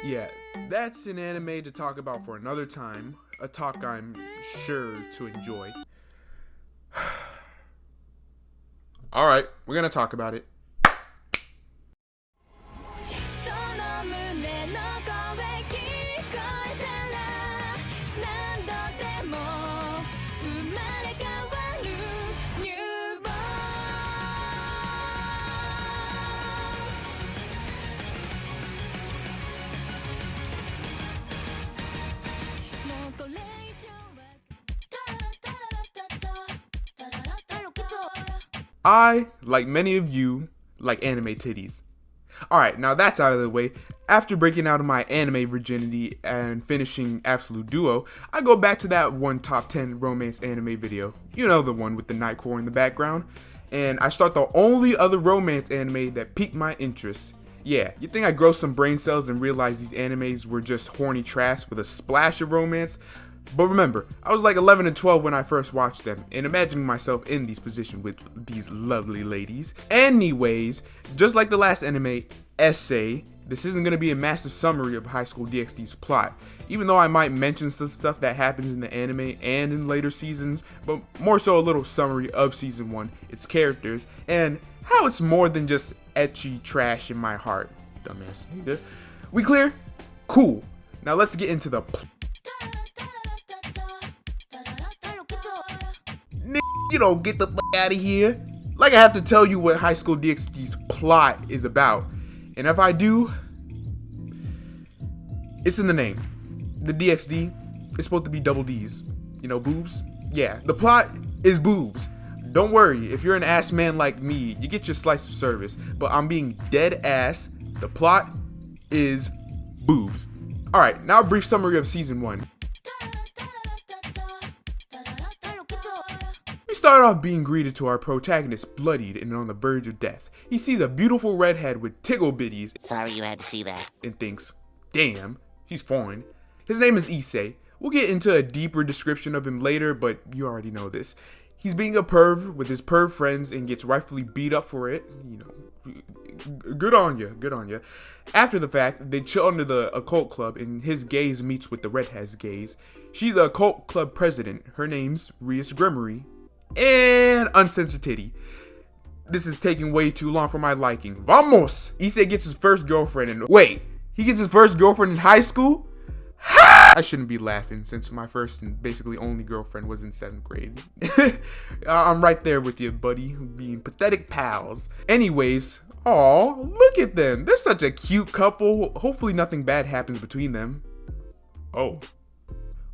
Yeah, that's an anime to talk about for another time. A talk I'm sure to enjoy. Alright, we're gonna talk about it. I, like many of you, like anime titties. Alright, now that's out of the way. After breaking out of my anime virginity and finishing Absolute Duo, I go back to that one top 10 romance anime video. You know, the one with the Nightcore in the background. And I start the only other romance anime that piqued my interest. Yeah, you think I grow some brain cells and realize these animes were just horny trash with a splash of romance? But remember, I was like 11 and 12 when I first watched them, and imagining myself in these positions with these lovely ladies. Anyways, just like the last anime, Essay, this isn't going to be a massive summary of High School DxD's plot, even though I might mention some stuff that happens in the anime and in later seasons, but more so a little summary of Season 1, its characters, and how it's more than just ecchi trash in my heart. Dumbass nigga. We clear? Cool. Now let's get into the You don't get the out of here. Like I have to tell you what High School DxD's plot is about. And if I do, it's in the name. The DxD is supposed to be double D's. You know, boobs? Yeah, the plot is boobs. Don't worry, if you're an ass man like me, you get your slice of service. But I'm being dead ass. The plot is boobs. Alright, now a brief summary of Season 1. We start off being greeted to our protagonist bloodied and on the verge of death. He sees a beautiful redhead with tickle bitties. Sorry you had to see that. And thinks, damn, she's foreign. His name is Issei. We'll get into a deeper description of him later, but you already know this. He's being a perv with his perv friends and gets rightfully beat up for it. You know, good on you, good on you. After the fact, they chill under the occult club and his gaze meets with the redhead's gaze. She's the occult club president. Her name's Rias Gremory. And uncensored titty. This is taking way too long for my liking. Vamos! Issei gets his first girlfriend and wait, he gets his first girlfriend in high school? I shouldn't be laughing since my first and basically only girlfriend was in 7th grade. I'm right there with you, buddy, being pathetic pals. Anyways, aw, look at them. They're such a cute couple. Hopefully nothing bad happens between them. Oh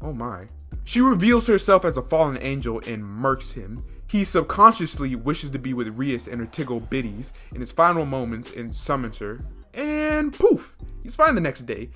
my. She reveals herself as a fallen angel and murks him. He subconsciously wishes to be with Rias and her tickle bitties in his final moments and summons her. And poof, he's fine the next day.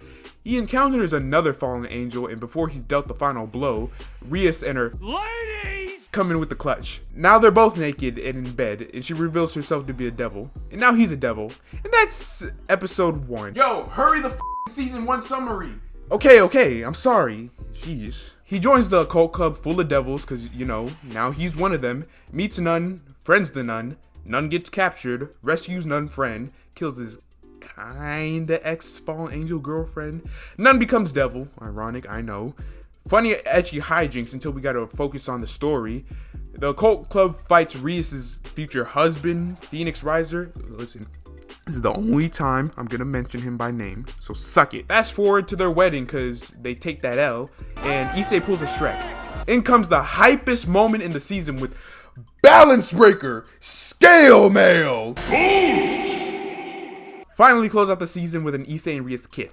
He encounters another fallen angel, and before he's dealt the final blow, Rias and her ladies come in with the clutch. Now they're both naked and in bed, and she reveals herself to be a devil. And now he's a devil. And that's episode 1. Yo, hurry the season 1 summary. Okay, I'm sorry. Jeez. He joins the occult club full of devils because, you know, now he's one of them. Meets Nun, friends the Nun. Nun gets captured, rescues Nun friend, kills his kinda ex-fallen angel girlfriend. Nun becomes devil. Ironic, I know. Funny etchy hijinks until we gotta focus on the story. The occult club fights Rias' future husband, Phoenix Riser. Listen, this is the only time I'm gonna mention him by name, so suck it. Fast forward to their wedding because they take that L, and Issei pulls a Shrek. In comes the hypest moment in the season with Balance Breaker, Scale Mail. Finally close out the season with an Issei and Rias kiss.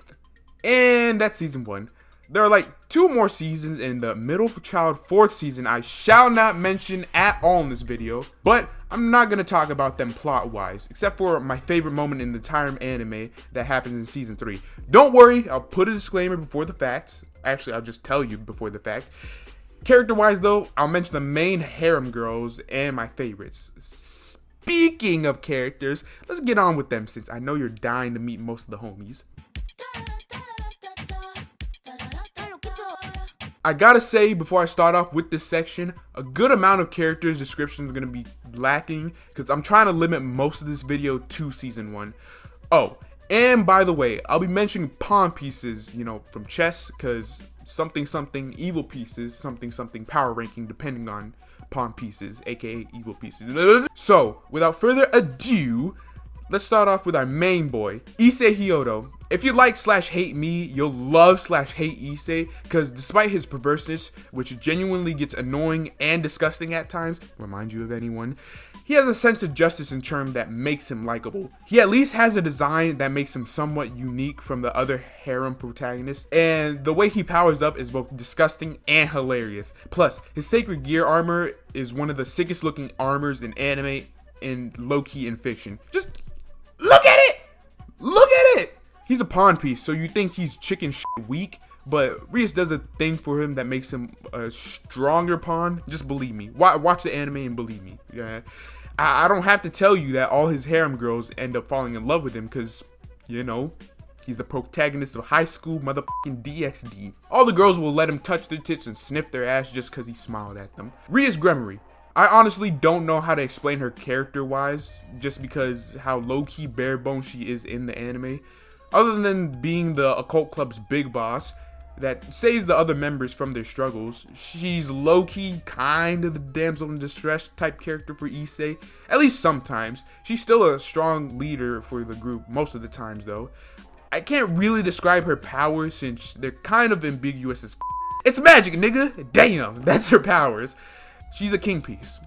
And that's Season 1. There are like 2 more seasons in the middle child 4th season I shall not mention at all in this video, but I'm not going to talk about them plot wise, except for my favorite moment in the entire anime that happens in Season 3. Don't worry, I'll put a disclaimer before the fact. Actually, I'll just tell you before the fact. Character wise though, I'll mention the main harem girls and my favorites. Speaking of characters, let's get on with them since I know you're dying to meet most of the homies. I gotta say, before I start off with this section, a good amount of characters descriptions are gonna be lacking because I'm trying to limit most of this video to Season 1. Oh, And by the way, I'll be mentioning pawn pieces, you know, from chess, because something something evil pieces, something something power ranking, depending on pawn pieces, aka evil pieces. So, without further ado, let's start off with our main boy, Issei Hyodo. If you like / hate me, you'll love / hate Issei, because despite his perverseness, which genuinely gets annoying and disgusting at times, remind you of anyone, he has a sense of justice and charm that makes him likable. He at least has a design that makes him somewhat unique from the other harem protagonists, and the way he powers up is both disgusting and hilarious. Plus, his sacred gear armor is one of the sickest looking armors in anime and low-key in fiction. Just look at it! Look at it! He's a pawn piece, so you think he's chicken shit weak, but Rias does a thing for him that makes him a stronger pawn. Just believe me. Watch the anime and believe me. Yeah, I don't have to tell you that all his harem girls end up falling in love with him because, you know, he's the protagonist of High School motherfucking DxD. All the girls will let him touch their tits and sniff their ass just because he smiled at them. Rias Gremory. I honestly don't know how to explain her character-wise, just because how low-key bare-bones she is in the anime. Other than being the occult club's big boss that saves the other members from their struggles, she's low-key kind of the damsel in distress type character for Issei, at least sometimes. She's still a strong leader for the group most of the times though. I can't really describe her powers since they're kind of ambiguous as It's magic, nigga! Damn, that's her powers. She's a king piece.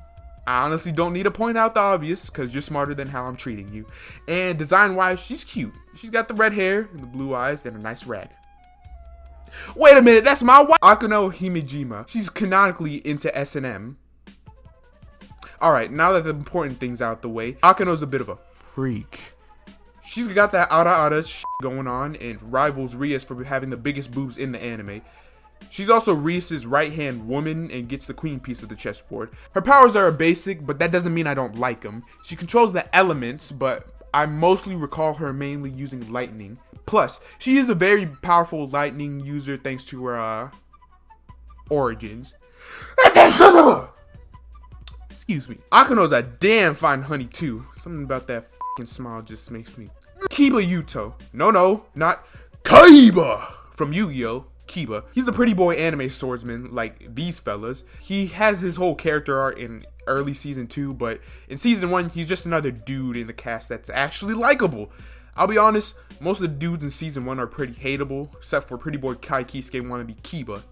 I honestly don't need to point out the obvious, because you're smarter than how I'm treating you. And design-wise, she's cute. She's got the red hair and the blue eyes and a nice rag. Wait a minute, that's my wife! Akuno Himejima. She's canonically into S&M. Alright, now that the important thing's out the way, Akuno's a bit of a freak. She's got that ara shit going on and rivals Rias for having the biggest boobs in the anime. She's also Rias' right-hand woman and gets the queen piece of the chessboard. Her powers are basic, but that doesn't mean I don't like them. She controls the elements, but I mostly recall her mainly using lightning. Plus, she is a very powerful lightning user thanks to her, origins. Excuse me. Akuno's a damn fine honey too. Something about that f***ing smile just makes me... Kiba Yuto. No, not Kaiba from Yu-Gi-Oh! Kiba. He's the pretty boy anime swordsman like these fellas. He has his whole character art in early season 2, but in season 1, he's just another dude in the cast that's actually likable. I'll be honest, most of the dudes in season 1 are pretty hateable, except for pretty boy Kai Kisuke wannabe Kiba.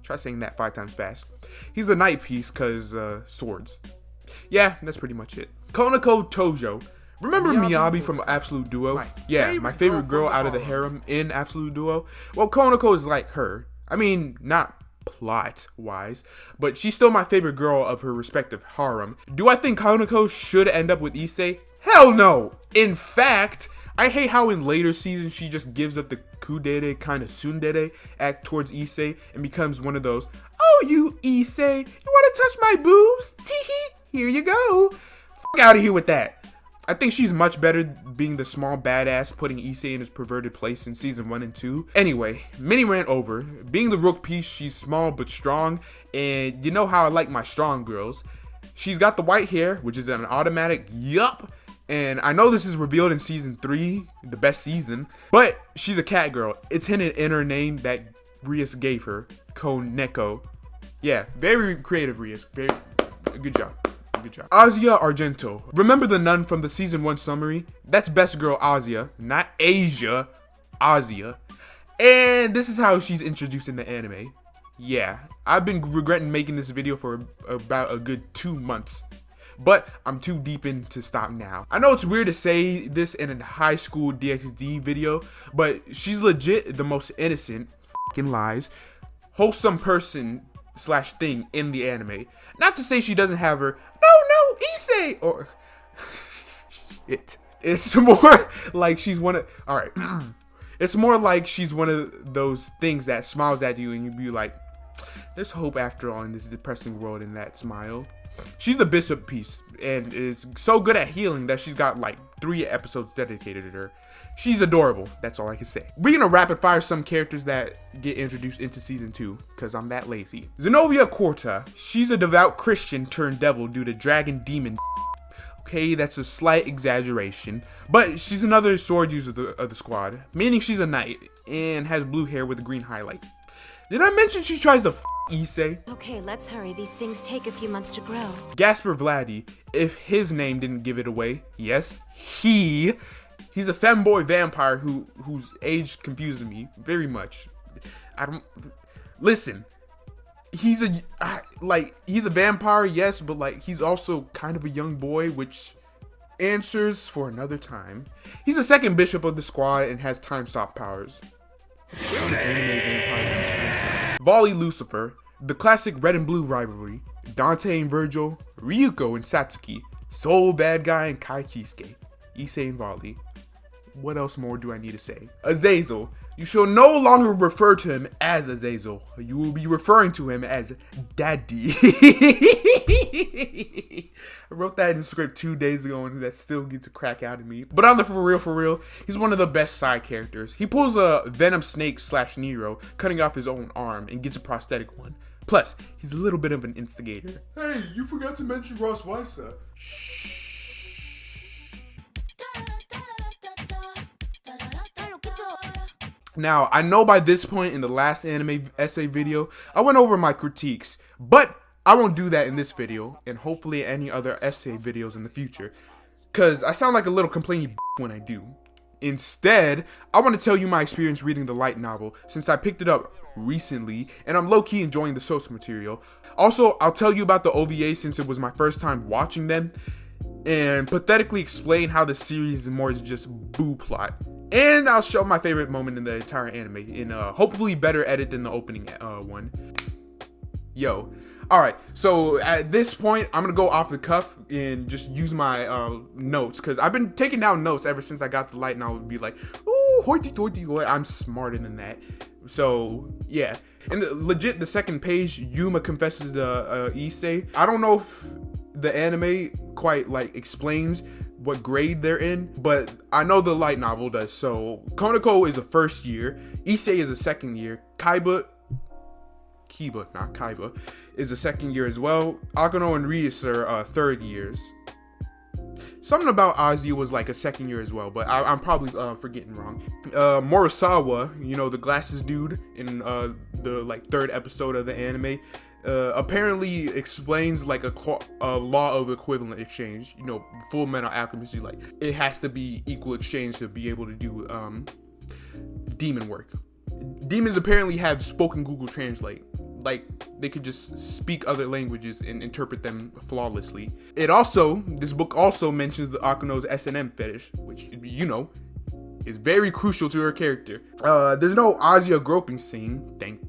Try saying that 5 times fast. He's the knight piece, cause swords. Yeah, that's pretty much it. Konako Tojo. Remember Miyabi from Absolute Duo? Yeah, my favorite girl out of the harem in Absolute Duo. Well, Konako is like her. I mean, not plot-wise, but she's still my favorite girl of her respective harem. Do I think Konako should end up with Issei? Hell no! In fact, I hate how in later seasons she just gives up the kudere kind of tsundere act towards Issei and becomes one of those, oh, you Issei, you want to touch my boobs? Teehee, here you go. Fuck out of here with that. I think she's much better being the small badass putting Issei in his perverted place in season 1 and 2. Anyway, mini rant over. Being the rook piece, she's small but strong, and you know how I like my strong girls. She's got the white hair, which is an automatic yup, and I know this is revealed in season 3, the best season, but she's a cat girl. It's hinted in her name that Rias gave her, Koneko. Yeah, very creative, Rias. Very good job. Good job. Asia Argento. Remember the nun from the season 1 summary? That's best girl Asia, not Asia. Asia. And this is how she's introduced in the anime. Yeah, I've been regretting making this video for about a good 2 months. But I'm too deep in to stop now. I know it's weird to say this in a High School DxD video, but she's legit the most innocent, f***ing lies, wholesome person / thing in the anime. Not to say she doesn't have her no Issei or it's more like she's one of it's more like she's one of those things that smiles at you and you be like, there's hope after all in this depressing world in that smile. She's the bishop piece and is so good at healing that she's got like 3 episodes dedicated to her. She's adorable, that's all I can say. We're gonna rapid fire some characters that get introduced into season 2, cause I'm that lazy. Zenobia Quarta, she's a devout Christian turned devil due to dragon demon. Okay, that's a slight exaggeration, but she's another sword user of the squad, meaning she's a knight and has blue hair with a green highlight. Did I mention she tries to Issei? Okay, let's hurry. These things take a few months to grow. Gasper Vladdy, if his name didn't give it away. Yes, he's a femboy vampire whose age confuses me very much. Listen. He's a vampire, yes, but like he's also kind of a young boy, which answers for another time. He's the second bishop of the squad and has time stop powers. Volley Lucifer, the classic red and blue rivalry, Dante and Virgil, Ryuko and Satsuki, Soul Bad Guy and Kai Kisuke, Issei and Volley. What else more do I need to say? Azazel. You shall no longer refer to him as Azazel. You will be referring to him as Daddy. I wrote that in the script 2 days ago and that still gets a crack out of me. But on the for real, he's one of the best side characters. He pulls a Venom Snake / Nero, cutting off his own arm and gets a prosthetic one. Plus, he's a little bit of an instigator. Hey, you forgot to mention Ross Weissa. Shh. Now, I know by this point in the last anime essay video, I went over my critiques, but I won't do that in this video, and hopefully any other essay videos in the future, cause I sound like a little complaining when I do. Instead, I want to tell you my experience reading the light novel, since I picked it up recently, and I'm low-key enjoying the source material. Also, I'll tell you about the OVA since it was my first time watching them, and pathetically explain how the series is more just boo plot. And I'll show my favorite moment in the entire anime in a hopefully better edit than the opening one. Yo. Alright, so at this point, I'm going to go off the cuff and just use my notes. Because I've been taking down notes ever since I got the light novel. Be like, ooh, hoity-toity, I'm smarter than that. So, yeah. And legit, the second page, Yuma confesses to Issei. I don't know if the anime quite like explains what grade they're in, but I know the light novel does. So Konako is a first year, Issei is a second year, Kiba is a second year as well. Akano and Rias are third years. Something about Azia was like a second year as well, but I'm probably forgetting wrong. Morisawa, you know, the glasses dude in the like third episode of the anime, apparently explains like a law of equivalent exchange. You know, Full Metal Alchemist, like it has to be equal exchange to be able to do demon work. Demons apparently have spoken Google Translate. Like they could just speak other languages and interpret them flawlessly. This book also mentions the Akano's S&M fetish, which, you know, is very crucial to her character. There's no Azia groping scene, thank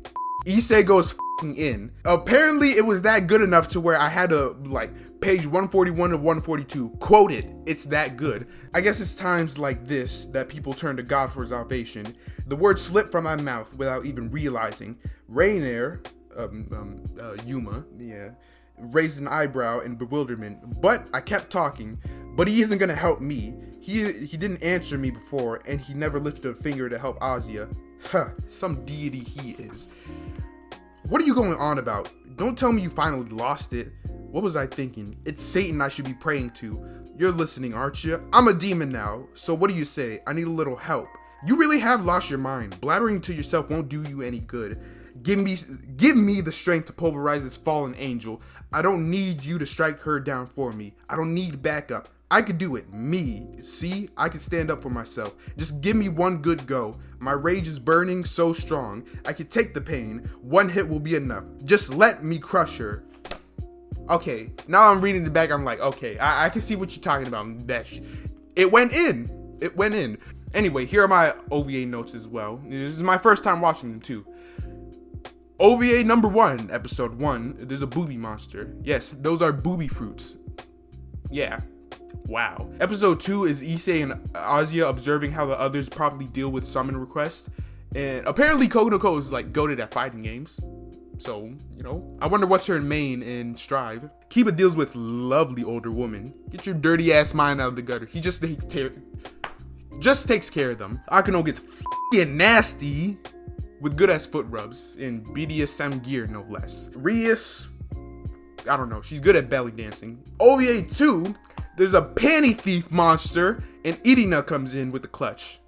Issei goes in. Apparently it was that good enough to where I had to like page 141 of 142 quote it. It's that good. I guess it's times like this that people turn to God for salvation. The words slipped from my mouth without even realizing. Rainier, Yuma, raised an eyebrow in bewilderment, but I kept talking. But he isn't gonna help me. He didn't answer me before, and he never lifted a finger to help Azia. Huh, some deity he is. What are you going on about? Don't tell me you finally lost it. What was I thinking? It's Satan I should be praying to. You're listening, aren't you? I'm a demon now, so what do you say? I need a little help. You really have lost your mind. Blathering to yourself won't do you any good. Give me the strength to pulverize this fallen angel. I don't need you to strike her down for me. I don't need backup. I could do it. Me. See? I can stand up for myself. Just give me one good go. My rage is burning so strong. I can take the pain. One hit will be enough. Just let me crush her. Okay, now I'm reading it back. I'm like, okay, I can see what you're talking about. It went in. It went in. Anyway, here are my OVA notes as well. This is my first time watching them too. OVA number 1, episode 1, there's a booby monster. Yes, those are booby fruits. Yeah. Wow. Episode 2 is Issei and Azia observing how the others probably deal with summon requests. And apparently Konako is like goated at fighting games. So, you know, I wonder what's her main in Strive. Kiba deals with lovely older woman. Get your dirty ass mind out of the gutter. He just takes care of them. Akano gets f***ing nasty with good ass foot rubs in BDSM gear, no less. Rias, I don't know, she's good at belly dancing. OVA 2, there's a panty thief monster, and Irina comes in with the clutch.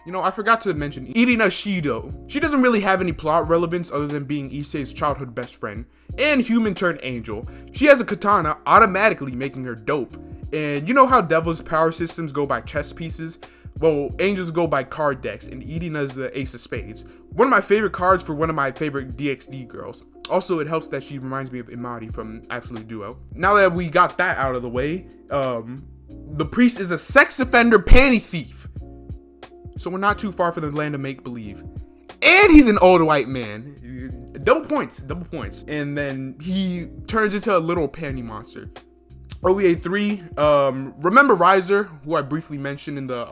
You know, I forgot to mention Irina Shido. She doesn't really have any plot relevance other than being Issei's childhood best friend and human turned angel. She has a katana, automatically making her dope. And you know how Devil's power systems go by chess pieces? Well, angels go by card decks, and Irina's the ace of spades. One of my favorite cards for one of my favorite DxD girls. Also, it helps that she reminds me of Imari from Absolute Duo. Now that we got that out of the way, the priest is a sex offender panty thief. So we're not too far from the land of make-believe. And he's an old white man. Double points. And then he turns into a little panty monster. OVA 3, remember Riser, who I briefly mentioned in the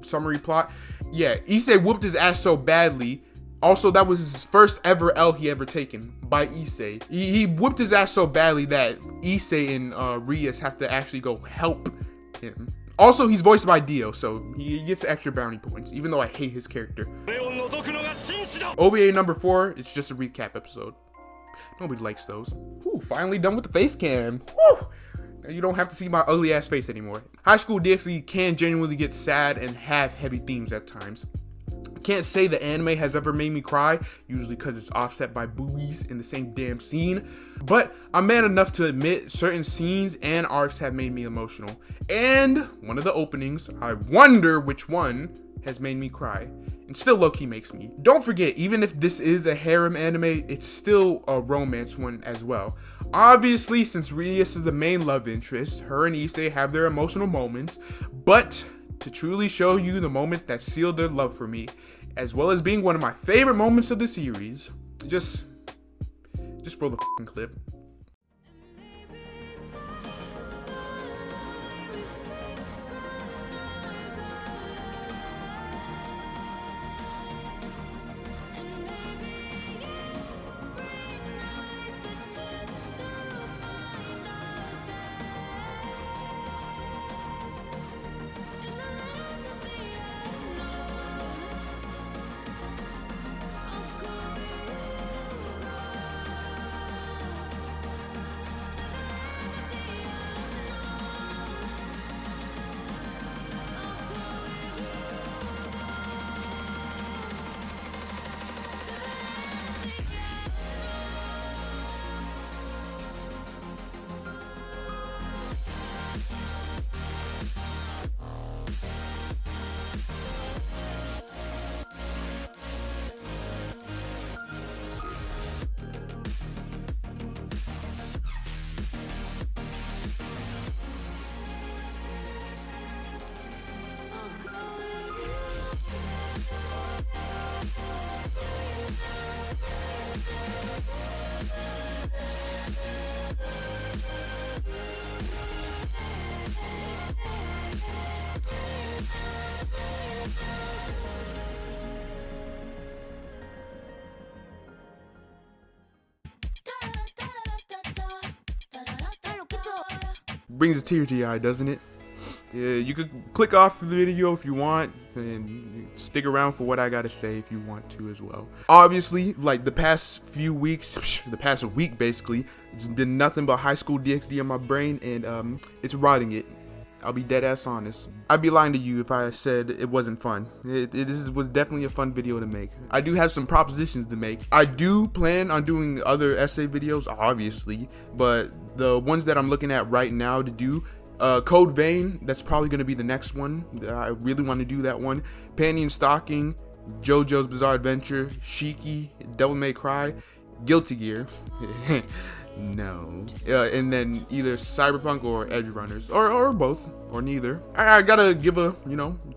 summary plot? Yeah, Issei whooped his ass so badly. Also, that was his first ever L he ever taken by Issei. He whooped his ass so badly that Issei and Rias have to actually go help him. Also, he's voiced by Dio, so he gets extra bounty points, even though I hate his character. OVA number 4, it's just a recap episode. Nobody likes those. Whew, finally done with the face cam. Whew. You don't have to see my ugly ass face anymore. High School DxD can genuinely get sad and have heavy themes at times. I can't say the anime has ever made me cry, usually because it's offset by boobies in the same damn scene, but I'm man enough to admit certain scenes and arcs have made me emotional. And one of the openings, I wonder which one, has made me cry, and still low-key makes me. Don't forget, even if this is a harem anime, it's still a romance one as well. Obviously, since Rias is the main love interest, her and Issei have their emotional moments, but to truly show you the moment that sealed their love for me, as well as being one of my favorite moments of the series, just roll the f***ing clip. Brings a tear to your eye, doesn't it? Yeah, you could click off the video if you want and stick around for what I gotta say if you want to as well. Obviously, like the past few weeks, the past week basically, it's been nothing but High School DxD in my brain, and it's rotting it. I'll be dead ass honest. I'd be lying to you if I said it wasn't fun. This was definitely a fun video to make. I do have some propositions to make. I do plan on doing other essay videos, obviously, but the ones that I'm looking at right now to do, Code Vein, that's probably going to be the next one. I really want to do that one. Panty and Stocking, JoJo's Bizarre Adventure, Shiki, Devil May Cry, Guilty Gear. No. And then either Cyberpunk or Edge Runners, or both, or neither. I gotta give a,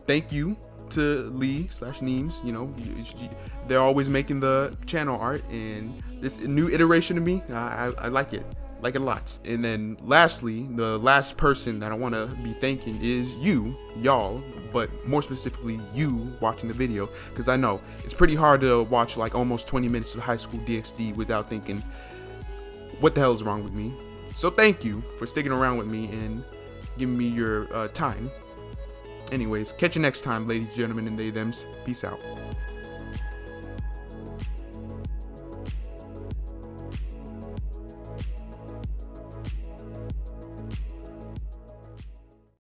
thank you to Lee/Neems. They're always making the channel art, and this new iteration of me, I like it. Like it lots. And then lastly, the last person that I want to be thanking is y'all, but more specifically you watching the video, because I know it's pretty hard to watch like almost 20 minutes of High School DxD without thinking, what the hell is wrong with me? So thank you for sticking around with me and giving me your time. Anyways, catch you next time, ladies, gentlemen, and they, thems. Peace out.